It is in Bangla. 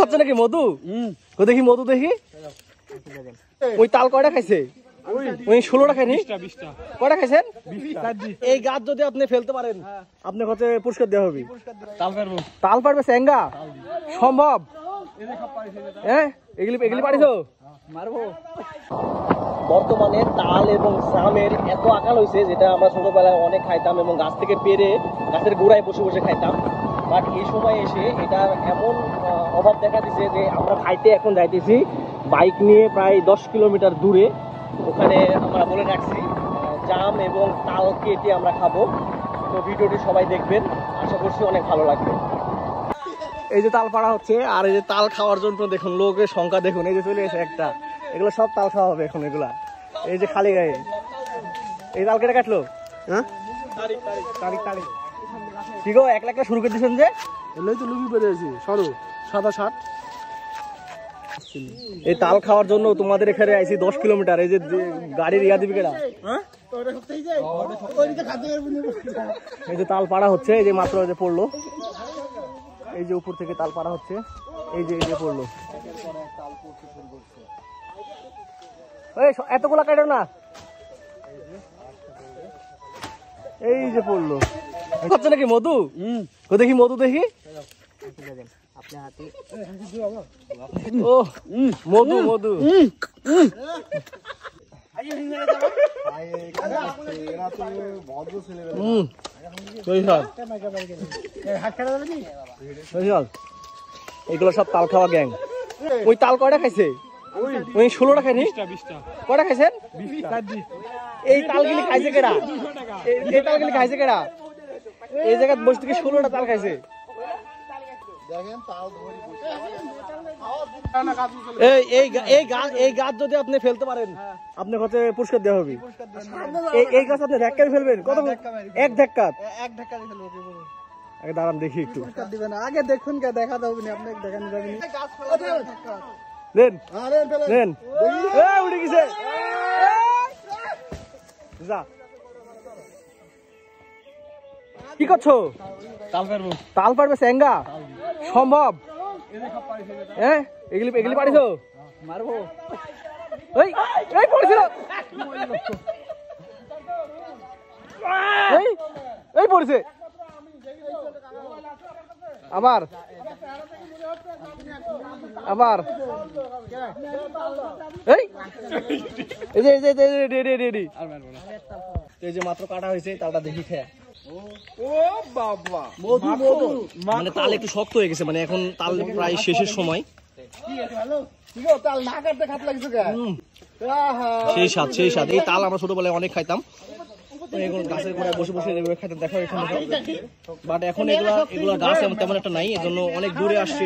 খাচ্ছে নাকি মধু? দেখি মধু দেখি। ওই তাল কয়টা খাইছে? ওই 16টা খায়নি? কয়টা খাইছেন? এই গাছ যদি আপনি ফেলতে পারেন আপনার কাছে পুরস্কার দেওয়া হবে। তাল পারবে স্যাঙ্গা সম্ভব? হ্যাঁ এগুলি পারিছো? বর্তমানে তাল এবং জামের এত আকাল হয়েছে, যেটা আমরা ছোটবেলায় অনেক খাইতাম এবং গাছ থেকে পেরে গাছের গোড়ায় বসে বসে খাইতাম। বাট এই সময় এসে এটার এমন অভাব দেখা দিচ্ছে যে আমরা খাইতে এখন যাইতেছি বাইক নিয়ে প্রায় 10 কিলোমিটার দূরে। ওখানে আমরা বলে রাখছি জাম এবং তাল কেটে আমরা খাবো। তো ভিডিওটি সবাই দেখবেন, আশা করছি অনেক ভালো লাগবে। এই যে তাল পাড়া হচ্ছে, আর এই যে তাল খাওয়ার জন্য দেখুন লোকের সংখ্যা দেখুন, এই যে চলে এসে একটা। এগুলো সব তাল খাওয়া হবে এখন এগুলা। এই যে খালি গায়ে এই তাল কেটে কাটলো। হ্যাঁ ঠিক এক লাখ শুরু করে দিচ্ছেন যে এলেই তো লুবি বেরিয়েছি সরো 67। এই তাল খাওয়ার জন্য তোমাদের এখানে আইছি 10 কিলোমিটার। এই যে গাড়ির ইয়া দিবি কেনা, এই যে তাল পাড়া হচ্ছে, এই যে মাত্র যে পড়লো, এই যে উপর থেকে তাল পাড়া হচ্ছে, এই যে পড়লো। এতগুলা কাটো না, এই যে পড়লো। খাচ্ছে নাকি মধু? দেখি মধু দেখি। ও মধু মধু এগুলো সব তাল খাওয়া গ্যাং। ওই তাল কয়টা খাইছে? ওই 16টা খায়নি? কয়টা খাইছেন? এই তালগুলি খাইছে কেডা? এই তালগুলি খাইছে কেডা? এই জায়গায় বসে থেকে 16টা তাল খাইছে। এই গাছ যদি আপনি ফেলতে পারেন আপনার কাছে পুরস্কার দেওয়া হবে। এই গাছ আপনি ধাক্কা ফেলবেন কত? এক ধাক্কা আগে দাঁড়ান দেখি একটু। আগে দেখুন কে দেখা দেবেন, আপনি দেখানো যাবেন। উঠে গেছে। কি করছো? তাল পারবে স্যাঙ্গা সম্ভব? হ্যাঁ এগুলি পারিছো? মারবো। এই পড়েছিল, এই পড়েছে আবার আবার। এই যে মাত্র কাটা হয়েছে তালটা দেখি খেয়া। মানে তাল একটু শক্ত হয়ে গেছে, মানে এখন তাল প্রায় শেষের সময়। সেই স্বাদ এই তাল আমরা ছোটবেলায় অনেক খাইতাম, গাছের গোড়ায় বসে বসে খাইতাম। দেখা বাট এখন এগুলা গাছ তেমন একটা নাই, এজন্য অনেক দূরে আসছে।